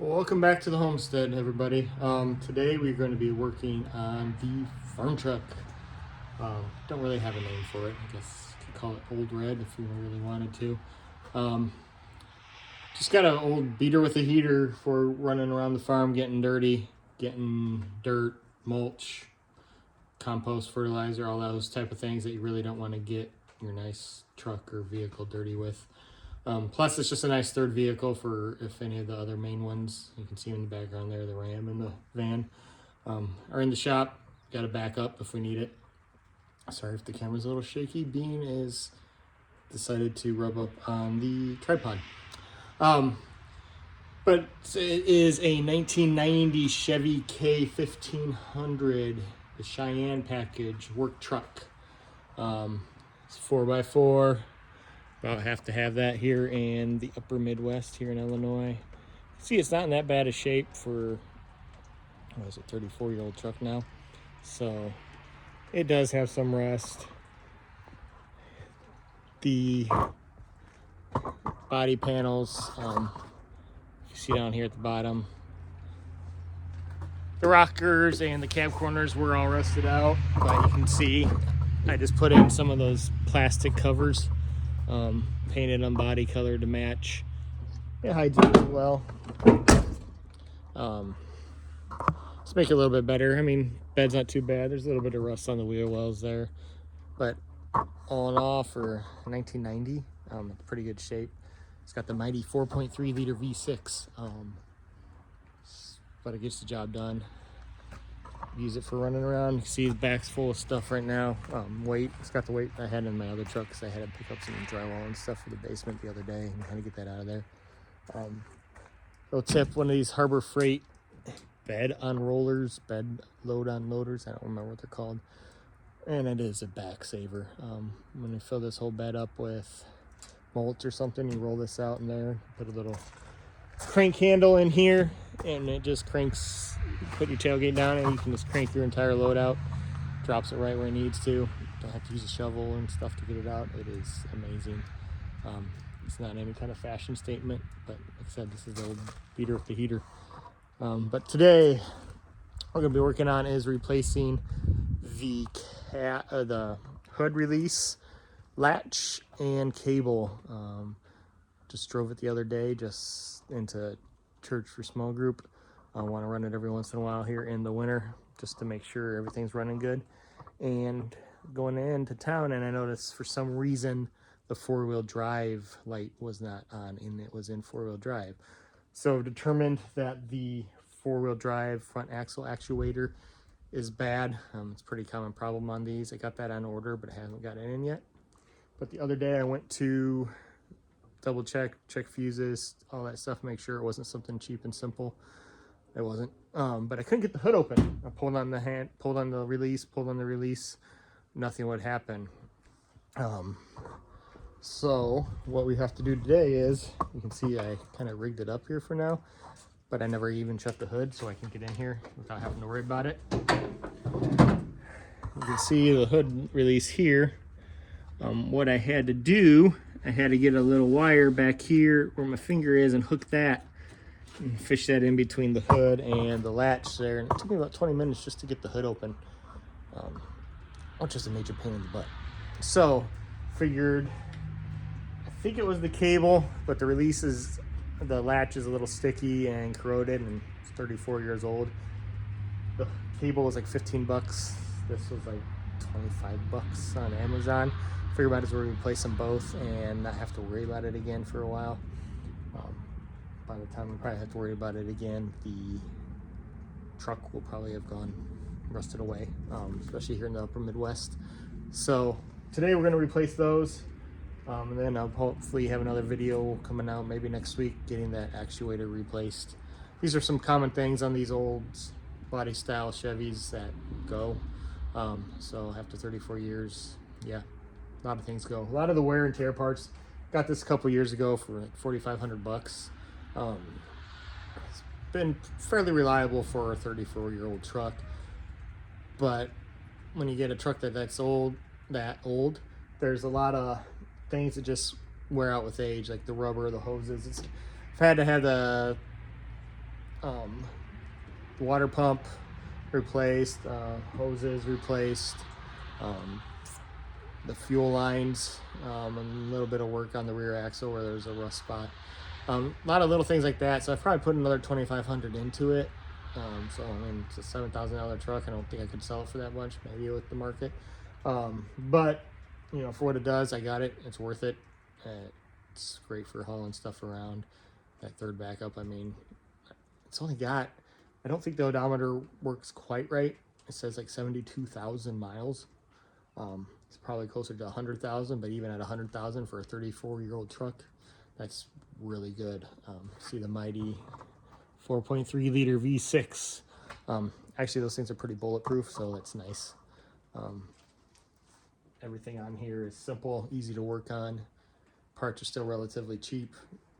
Well, welcome back to the homestead, everybody. Today we're going to be working on the farm truck. Don't really have a name for it. I guess you could call it Old Red if you really wanted to. Um, just got an old beater with a heater for running around the farm, getting dirty, getting dirt, mulch, compost, fertilizer, all those type of things that you really don't want to get your nice truck or vehicle dirty with. Plus, it's just a nice third vehicle for if any of the other main ones, you can see in the background there, the Ram and the van, are in the shop. Got to back up if we need it. Sorry if the camera's a little shaky. Bean is decided to rub up on the tripod. But it is a 1990 Chevy K1500, the Cheyenne package work truck. It's 4x4. About have to have that here in the upper Midwest here in Illinois. See, it's not in that bad a shape for, what is it, 34-year-old truck now. So it does have some rust. The body panels, you see down here at the bottom, the rockers and the cab corners were all rusted out, but you can see I just put in some of those plastic covers. Painted them body color to match. It hides it as well. Let's make it a little bit better. I mean, bed's not too bad. There's a little bit of rust on the wheel wells there, but all in all, for 1990, pretty good shape. It's got the mighty 4.3 liter V6, but it gets the job done. Use it for running around. You can see the back's full of stuff right now. Weight, it's got the weight I had in my other truck because I had to pick up some drywall and stuff for the basement the other day and kind of get that out of there. Little tip, one of these Harbor Freight bed on rollers, bed load on loaders, I don't remember what they're called, and it is a back saver. When you fill this whole bed up with mulch or something, you roll this out in there, put a little crank handle in here, and it just cranks. Put your tailgate down and you can just crank your entire load out. Drops it right where it needs to. Don't have to use a shovel and stuff to get it out. It is amazing. It's not any kind of fashion statement, but like I said, this is the old beater with the heater. But today, what we're gonna be working on is replacing the hood release, latch, and cable. Just drove it the other day, just into church for small group. I want to run it every once in a while here in the winter just to make sure everything's running good. And going into town, and I noticed for some reason the four-wheel drive light was not on, and it was in four-wheel drive. So I've determined that the four-wheel drive front axle actuator is bad. It's a pretty common problem on these. I got that on order, but I haven't got it in yet. But the other day I went to double check fuses, all that stuff, make sure it wasn't something cheap and simple. It wasn't, but I couldn't get the hood open. I pulled on the release, nothing would happen. So what we have to do today is, you can see I kind of rigged it up here for now, but I never even shut the hood so I can get in here without having to worry about it. You can see the hood release here. What I had to do, I had to get a little wire back here where my finger is and hook that and fish that in between the hood and the latch there. And it took me about 20 minutes just to get the hood open, which is a major pain in the butt. So figured, I think it was the cable, but the latch is a little sticky and corroded and it's 34 years old. The cable was like 15 bucks. This was like 25 bucks on Amazon. Figured might as well replace them both and not have to worry about it again for a while. By the time we probably have to worry about it again, the truck will probably have gone rusted away, especially here in the upper Midwest. So today we're going to replace those, and then I'll hopefully have another video coming out maybe next week getting that actuator replaced. These are some common things on these old body style Chevys that go. So after 34 years, yeah, a lot of things go. A lot of the wear and tear parts. Got this a couple years ago for like 4,500 bucks. It's been fairly reliable for a 34-year-old truck, but when you get a truck that's old, there's a lot of things that just wear out with age, like the rubber, the hoses. I've had to have the water pump replaced, hoses replaced, the fuel lines, a little bit of work on the rear axle where there's a rust spot. A lot of little things like that. So I've probably put another $2,500 into it. So I mean, it's a $7,000 truck. I don't think I could sell it for that much, maybe with the market. But you know, for what it does, I got it. It's worth it. It's great for hauling stuff around. That third backup, I mean, it's only got, I don't think the odometer works quite right. It says like 72,000 miles. It's probably closer to 100,000, but even at 100,000 for a 34-year-old truck, that's really good. See the mighty 4.3 liter V6. Actually, those things are pretty bulletproof, so that's nice. Everything on here is simple, easy to work on. Parts are still relatively cheap.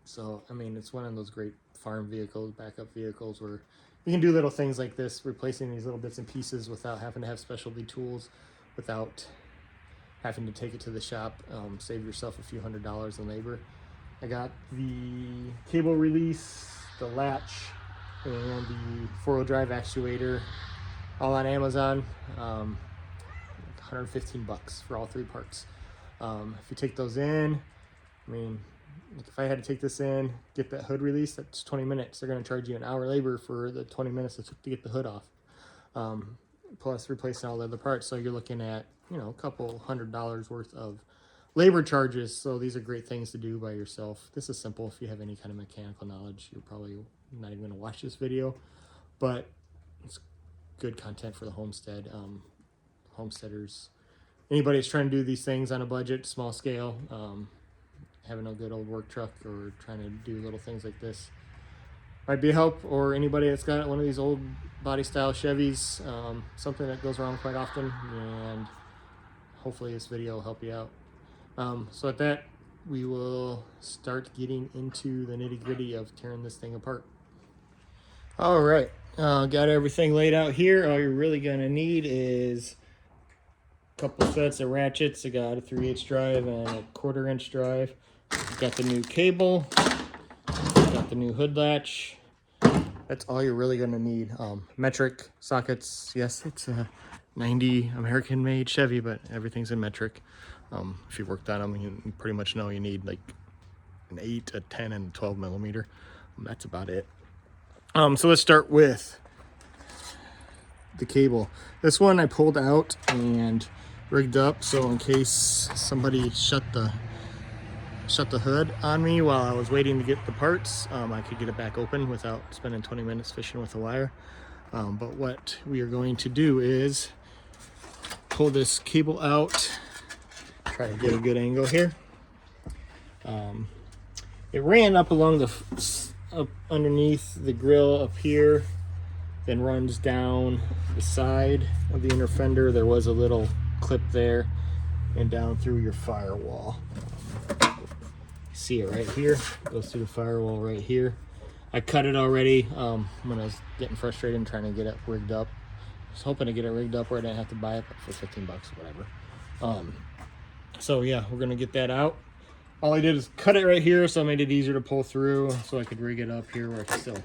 So, I mean, it's one of those great farm vehicles, backup vehicles, where you can do little things like this, replacing these little bits and pieces without having to have specialty tools, without having to take it to the shop, save yourself a few $100s in labor. I got the cable release, the latch, and the four-wheel drive actuator all on Amazon. 115 bucks for all three parts. If you take those in, I mean, if I had to take this in, get that hood release, that's 20 minutes. They're going to charge you an hour labor for the 20 minutes it took to get the hood off. Plus replacing all the other parts. So you're looking at, you know, a couple $100 worth of labor charges. So these are great things to do by yourself. This is simple. If you have any kind of mechanical knowledge, you're probably not even going to watch this video, but it's good content for the homestead. Homesteaders, anybody that's trying to do these things on a budget, small scale, having a good old work truck or trying to do little things like this might be a help. Or anybody that's got one of these old body style Chevys, something that goes wrong quite often, and hopefully this video will help you out. So at that, we will start getting into the nitty gritty of tearing this thing apart. All right, got everything laid out here. All you're really gonna need is a couple sets of ratchets. I got a 3/8 drive and a 1/4 inch drive. Got the new cable, got the new hood latch. That's all you're really gonna need. Metric sockets. Yes, it's a 90 American made Chevy, but everything's in metric. If you've worked on them, you pretty much know you need like an 8, a 10, and a 12 millimeter. That's about it. So let's start with the cable. This one I pulled out and rigged up, so in case somebody shut the hood on me while I was waiting to get the parts, I could get it back open without spending 20 minutes fishing with the wire. But what we are going to do is pull this cable out, try to get a good angle here. It ran up along up underneath the grill up here, then runs down the side of the inner fender. There was a little clip there, and down through your firewall. See it right here, goes through the firewall right here. I cut it already when I was getting frustrated and trying to get it rigged up. I was hoping to get it rigged up where I didn't have to buy it for 15 bucks or whatever. So yeah, we're gonna get that out. All I did is cut it right here, so I made it easier to pull through, so I could rig it up here where I could still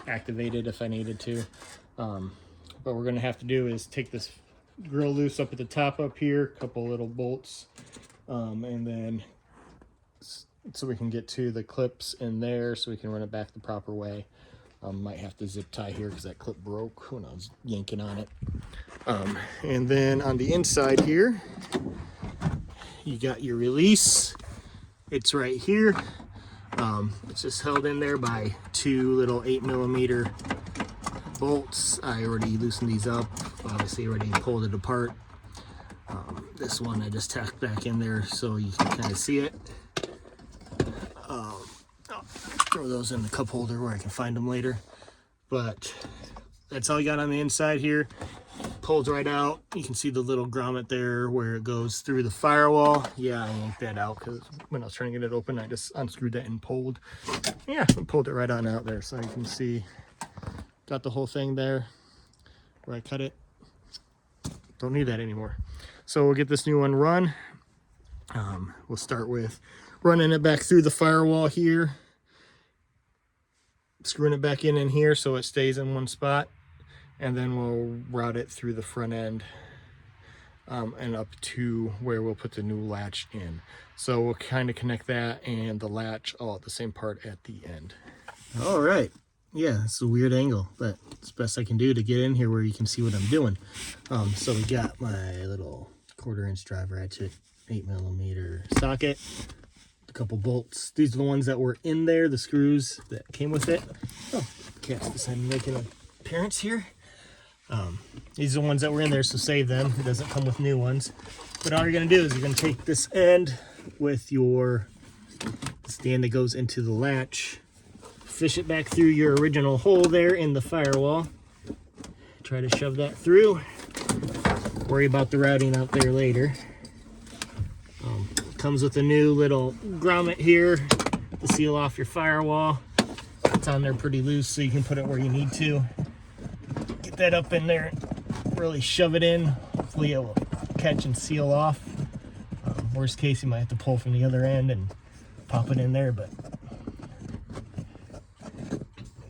activate it if I needed to. What we're gonna have to do is take this grill loose up at the top up here, a couple little bolts, and then so we can get to the clips in there so we can run it back the proper way. Might have to zip tie here because that clip broke when I was yanking on it. And then on the inside here, you got your release. It's right here. It's just held in there by 2 little 8 millimeter bolts. I already loosened these up. Obviously already pulled it apart. This one I just tacked back in there so you can kind of see it. I'll throw those in the cup holder where I can find them later. But that's all you got on the inside here. Pulls right out. You can see the little grommet there where it goes through the firewall. Yeah, I yanked that out because when I was trying to get it open, I just unscrewed that and pulled. Yeah, I pulled it right on out there, so you can see. Got the whole thing there where I cut it. Don't need that anymore. So we'll get this new one run. We'll start with running it back through the firewall here. screwing it back in here so it stays in one spot, and then we'll route it through the front end and up to where we'll put the new latch in. So we'll kind of connect that and the latch all at the same part at the end. All right. Yeah, it's a weird angle, but it's the best I can do to get in here where you can see what I'm doing. So we got my little 1/4-inch drive ratchet, 8mm socket, a couple bolts. These are the ones that were in there, the screws that came with it. Oh, cat's decided to make an appearance here. These are the ones that were in there, so save them. It doesn't come with new ones. But all you're going to do is you're going to take this end with your stand that goes into the latch, fish it back through your original hole there in the firewall. Try to shove that through. Worry about the routing out there later. Comes with a new little grommet here to seal off your firewall. It's on there pretty loose, so you can put it where you need to. Get that up in there, really shove it in. Hopefully it will catch and seal off. Worst case, you might have to pull from the other end and pop it in there, but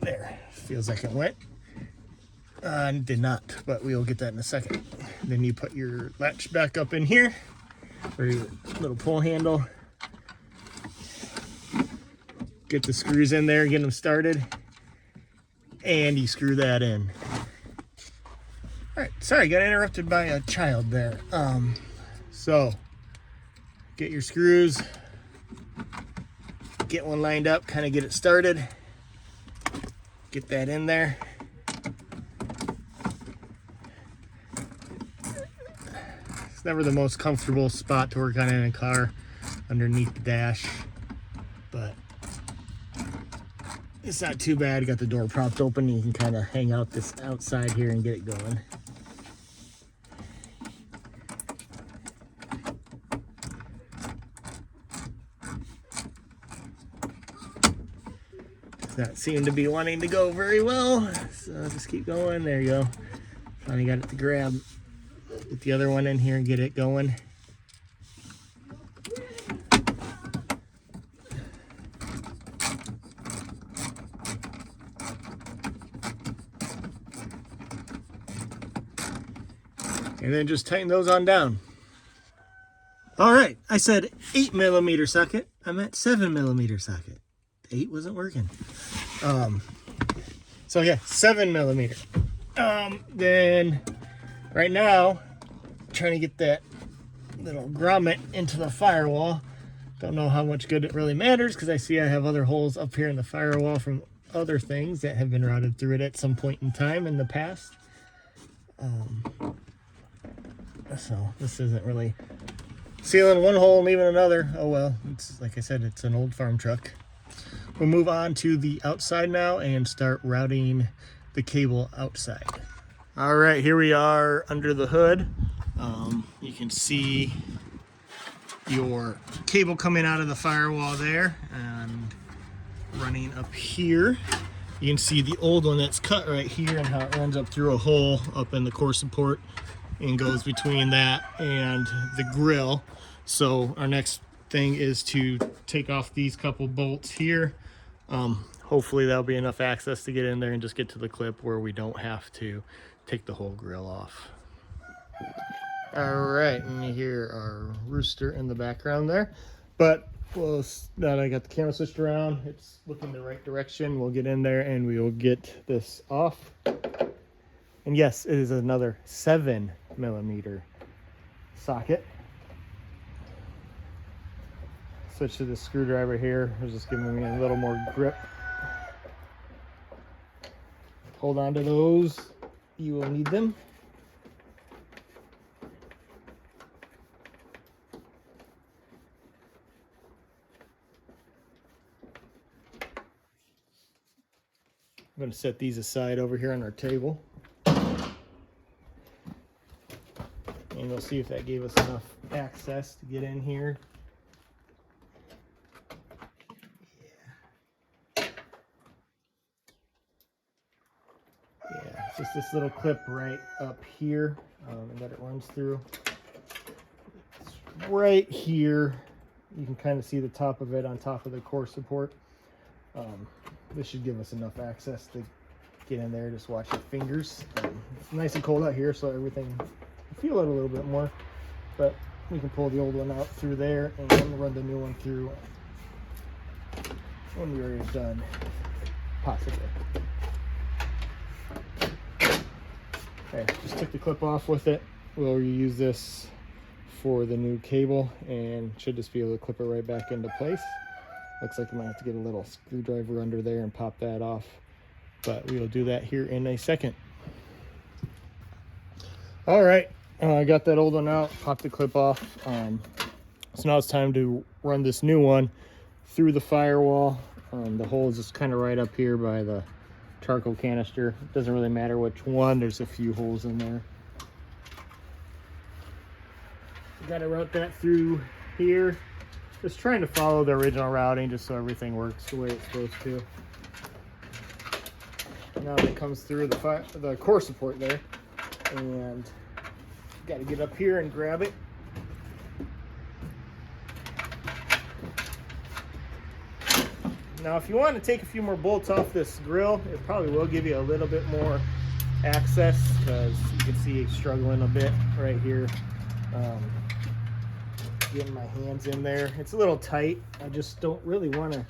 there, feels like it went. It did not, but we'll get that in a second. Then you put your latch back up in here, or your little pull handle. Get the screws in there, get them started, and you screw that in. All right, sorry, got interrupted by a child there. So get your screws, get one lined up, kind of get it started. Get that in there. It's never the most comfortable spot to work on in a car, underneath the dash, but it's not too bad. Got the door propped open. You can kind of hang out this outside here and get it going. Not seem to be wanting to go very well, so just keep going. There you go. Finally got it to grab. Get the other one in here and get it going. And then just tighten those on down. All right, I said 8mm socket. I meant 7mm socket. 8 wasn't working. So yeah, 7mm. Then right now, I'm trying to get that little grommet into the firewall. Don't know how much good it really matters because I see I have other holes up here in the firewall from other things that have been routed through it at some point in time in the past. So this isn't really sealing one hole and leaving another. Oh well, it's like I said, it's an old farm truck. We'll move on to the outside now and start routing the cable outside. All right, here we are under the hood. You can see your cable coming out of the firewall there and running up here. You can see the old one that's cut right here and how it runs up through a hole up in the core support and goes between that and the grill. So our next thing is to take off these couple bolts here. Hopefully that'll be enough access to get in there and just get to the clip where we don't have to take the whole grill off. All right, and you hear our rooster in the background there. But well, now that I got the camera switched around, it's looking the right direction. We'll get in there and we will get this off. And yes, it is another 7mm socket. Switch to the screwdriver here. It's just giving me a little more grip. Hold on to those. You will need them. I'm going to set these aside over here on our table. And we'll see if that gave us enough access to get in here. Yeah, it's just this little clip right up here that it runs through. It's right here. You can kind of see the top of it on top of the core support. this should give us enough access to get in there. Just watch your fingers. It's nice and cold out here, so everything, you feel it a little bit more. But we can pull the old one out through there and then run the new one through when we're done, possibly. Okay, just took the clip off with it. We'll reuse this for the new cable and should just be able to clip it right back into place. Looks like we might have to get a little screwdriver under there and pop that off, but we will do that here in a second. All right, I got that old one out, popped the clip off. So now it's time to run this new one through the firewall. The hole is just kind of right up here by the charcoal canister. It doesn't really matter which one, there's a few holes in there. Got to route that through here. Just trying to follow the original routing just so everything works the way it's supposed to. Now it comes through the core support there, and got to get up here and grab it. Now if you want to take a few more bolts off this grill, it probably will give you a little bit more access, because you can see it's struggling a bit right here. Getting my hands in there, it's a little tight. I just don't really want to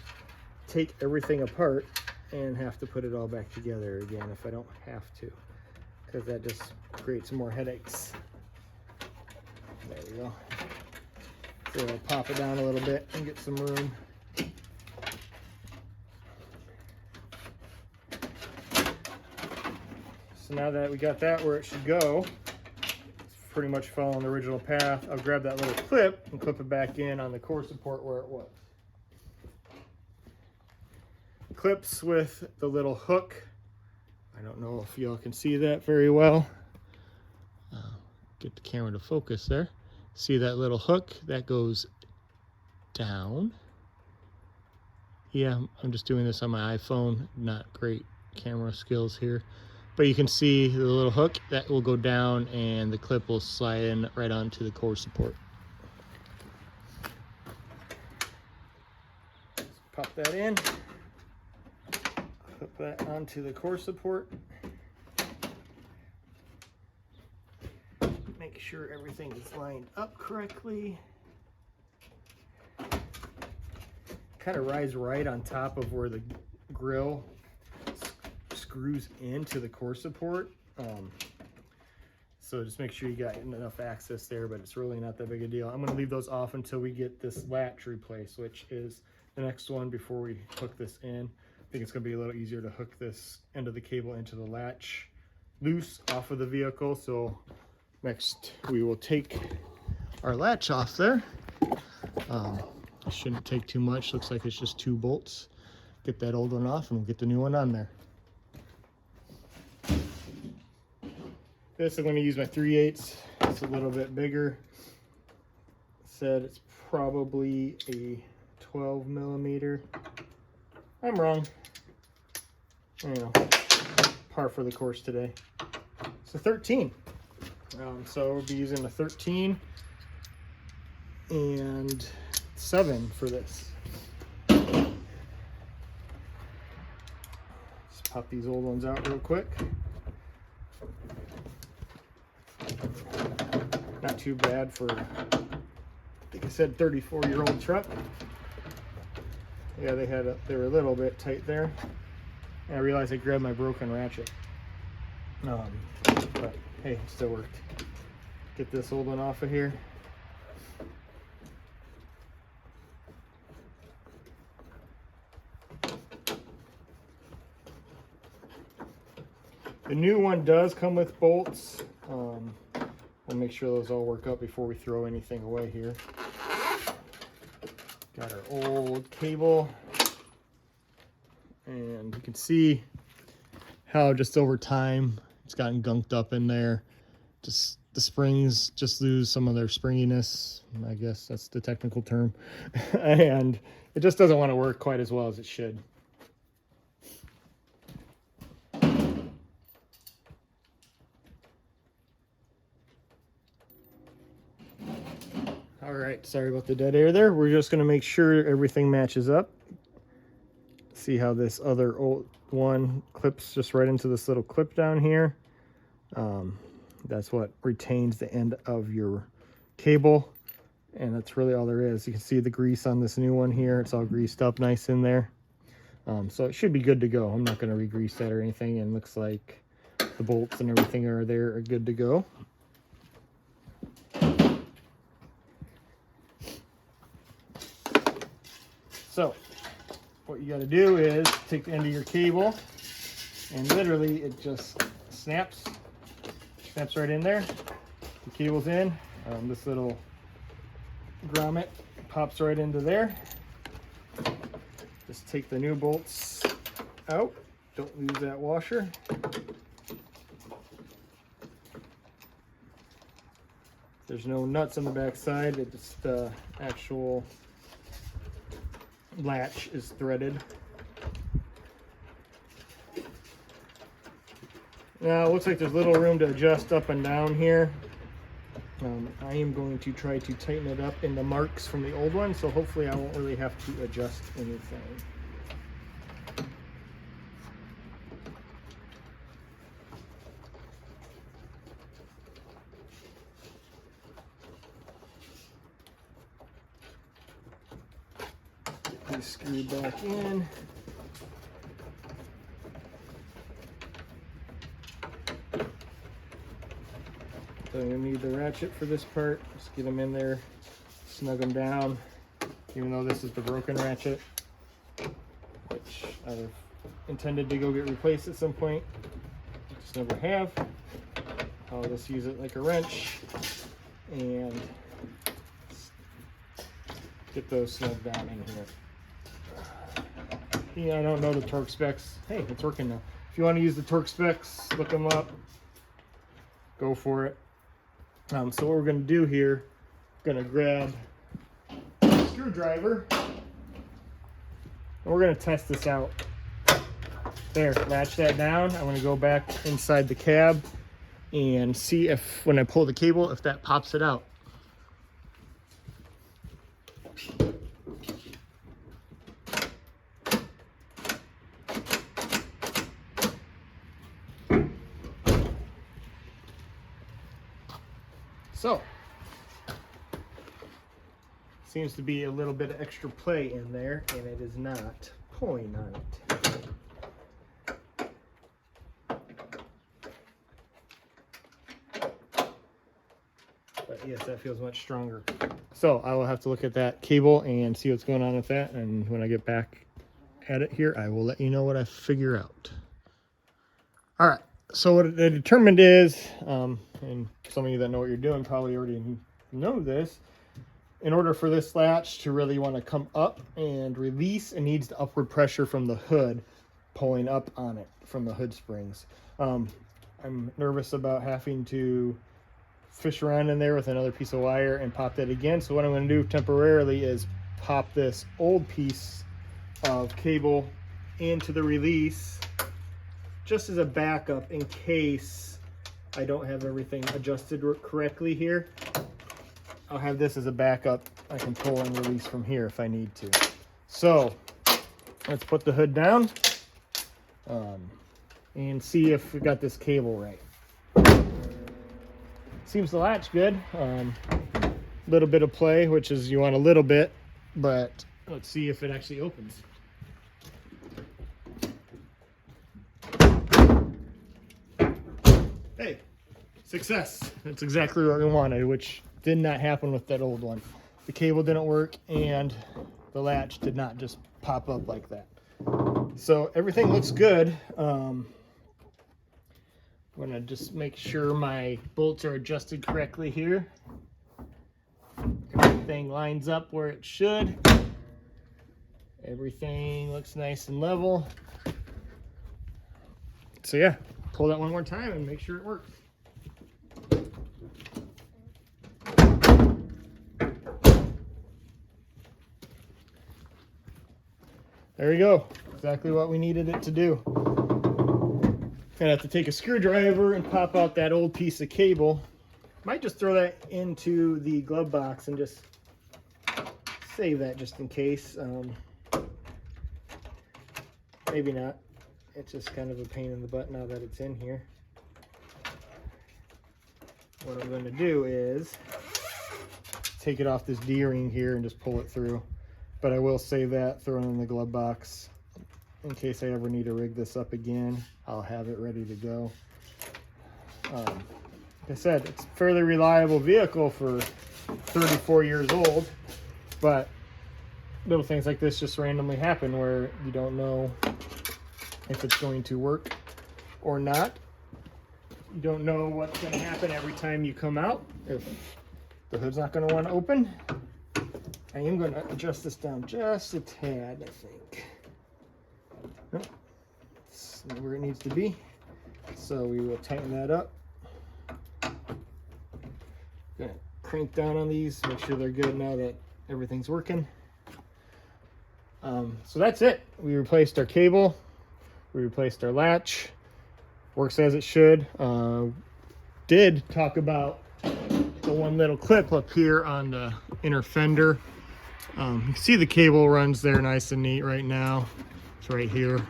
take everything apart and have to put it all back together again if I don't have to, because that just creates more headaches. There we go. So I'll pop it down a little bit and get some room. So now that we got that where it should go, pretty much following the original path, I'll grab that little clip and clip it back in on the core support where it was. Clips with the little hook. I don't know if y'all can see that very well. Get the camera to focus there. See that little hook? That goes down. Yeah, I'm just doing this on my iPhone. Not great camera skills here. But you can see the little hook that will go down and the clip will slide in right onto the core support. Just pop that in, clip that onto the core support. Make sure everything is lined up correctly. Kind of rides right on top of where the grill screws into the core support. So just make sure you got enough access there, but it's really not that big a deal. I'm going to leave those off until we get this latch replaced, which is the next one before we hook this in. I think it's going to be a little easier to hook this end of the cable into the latch loose off of the vehicle. So next we will take our latch off there. It shouldn't take too much. Looks like it's just 2 bolts. Get that old one off and we'll get the new one on there. This I'm going to use my 3/8. It's a little bit bigger. Said it's probably a 12 millimeter. I'm wrong. You know, par for the course today. It's a 13. So we'll be using a 13 and 7 for this. Just pop these old ones out real quick. Not too bad for, I think I said 34-year-old truck. Yeah, they were a little bit tight there. And I realized I grabbed my broken ratchet. But hey, it still worked. Get this old one off of here. The new one does come with bolts. We'll make sure those all work up before we throw anything away here. Got our old cable. And you can see how just over time it's gotten gunked up in there. Just the springs just lose some of their springiness. I guess that's the technical term. And it just doesn't want to work quite as well as it should. All right, sorry about the dead air there. We're just going to make sure everything matches up. See how this other old one clips just right into this little clip down here. That's what retains the end of your cable, and that's really all there is. You can see the grease on this new one here. It's all greased up nice in there. So it should be good to go. I'm not going to re-grease that or anything, and looks like the bolts and everything are good to go. So what you got to do is take the end of your cable, and literally it just snaps right in there. The cable's in. This little grommet pops right into there. Just take the new bolts out. Don't lose that washer. There's no nuts on the back side. It's just the actual latch is threaded. Now it looks like there's little room to adjust up and down here. I am going to try to tighten it up in the marks from the old one, so hopefully I won't really have to adjust anything. Get these screwed back in. So you'll need the ratchet for this part. Just get them in there, snug them down, even though this is the broken ratchet, which I've intended to go get replaced at some point. Just never have. I'll just use it like a wrench and get those snug down in here. Yeah, I don't know the torque specs. Hey, it's working now. If you want to use the torque specs, look them up. Go for it. So what we're going to do here, going to grab a screwdriver, and we're going to test this out. There, latch that down. I'm going to go back inside the cab and see if, when I pull the cable, if that pops it out. So, seems to be a little bit of extra play in there, and it is not pulling on it. But yes, that feels much stronger. So I will have to look at that cable and see what's going on with that, and when I get back at it here, I will let you know what I figure out. All right. So what I determined is, and some of you that know what you're doing probably already know this, in order for this latch to really want to come up and release, it needs the upward pressure from the hood pulling up on it from the hood springs. I'm nervous about having to fish around in there with another piece of wire and pop that again. So what I'm going to do temporarily is pop this old piece of cable into the release, just as a backup in case I don't have everything adjusted correctly here. I'll have this as a backup. I can pull and release from here if I need to. So let's put the hood down and see if we got this cable right. Seems to latch good. Little bit of play, which is you want a little bit, but let's see if it actually opens. Hey, success. That's exactly what we wanted, which did not happen with that old one. The cable didn't work and the latch did not just pop up like that. So everything looks good. I'm gonna just make sure my bolts are adjusted correctly here. Everything lines up where it should. Everything looks nice and level. So yeah, pull that one more time and make sure it works. There we go. Exactly what we needed it to do. Gonna have to take a screwdriver and pop out that old piece of cable. Might just throw that into the glove box and just save that just in case. maybe not. It's just kind of a pain in the butt now that it's in here. What I'm going to do is take it off this D-ring here and just pull it through. But I will save that, throw it in the glove box. In case I ever need to rig this up again, I'll have it ready to go. Like I said, it's a fairly reliable vehicle for 34 years old, but little things like this just randomly happen where you don't know if it's going to work or not. You don't know what's going to happen every time you come out. If the hood's not going to want to open, I am going to adjust this down just a tad, I think. It's not where it needs to be. So we will tighten that up. Gonna crank down on these, make sure they're good now that everything's working. So that's it. We replaced our cable. We replaced our latch. Works as it should. Did talk about the one little clip up here on the inner fender. You can see the cable runs there nice and neat right now. It's right here.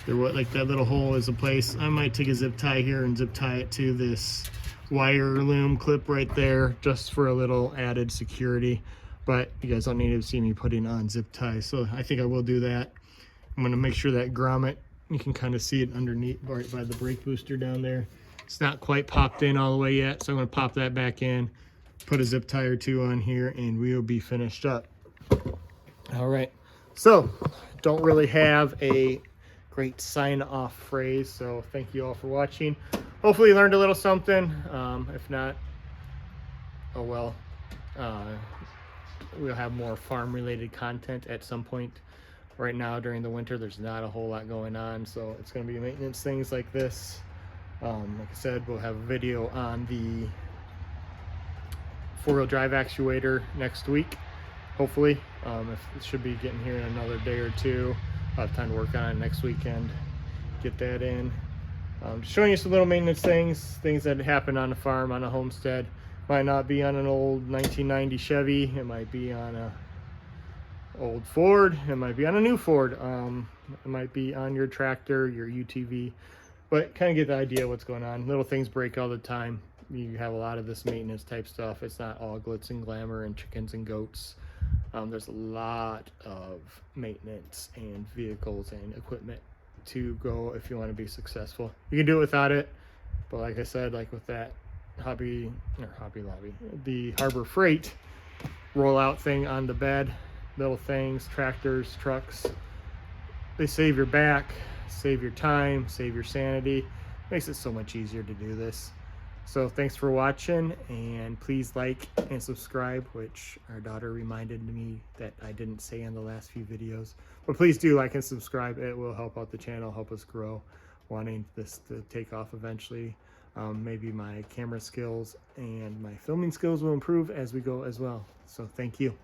There, like that little hole is a place. I might take a zip tie here and zip tie it to this wire loom clip right there, just for a little added security. But you guys don't need to see me putting on zip ties, so I think I will do that. I'm going to make sure that grommet, you can kind of see it underneath right by the brake booster down there. It's not quite popped in all the way yet, so I'm going to pop that back in, put a zip tie or two on here, and we will be finished up. All right, so don't really have a great sign-off phrase, so thank you all for watching. Hopefully you learned a little something. If not, oh well. We'll have more farm-related content at some point. Right now, during the winter, there's not a whole lot going on, so it's going to be maintenance things like this. Like I said, we'll have a video on the four-wheel drive actuator next week, hopefully. It should be getting here in another day or two. I'll have time to work on it next weekend, get that in. Just showing you some little maintenance things that happen on the farm, on a homestead. Might not be on an old 1990 Chevy. It might be on a old Ford. It might be on a new Ford. It might be on your tractor, your UTV. But kind of get the idea of what's going on. Little things break all the time. You have a lot of this maintenance type stuff. It's not all glitz and glamour and chickens and goats. There's a lot of maintenance and vehicles and equipment to go if you want to be successful. You can do it without it, but like I said, like with that Hobby Lobby, the Harbor Freight rollout thing on the bed, little things, tractors, trucks, they save your back, save your time, save your sanity. Makes it so much easier to do this. So thanks for watching, and please like and subscribe, which our daughter reminded me that I didn't say in the last few videos. But please do like and subscribe. It will help out the channel, help us grow, wanting this to take off eventually. Maybe my camera skills and my filming skills will improve as we go as well. So thank you.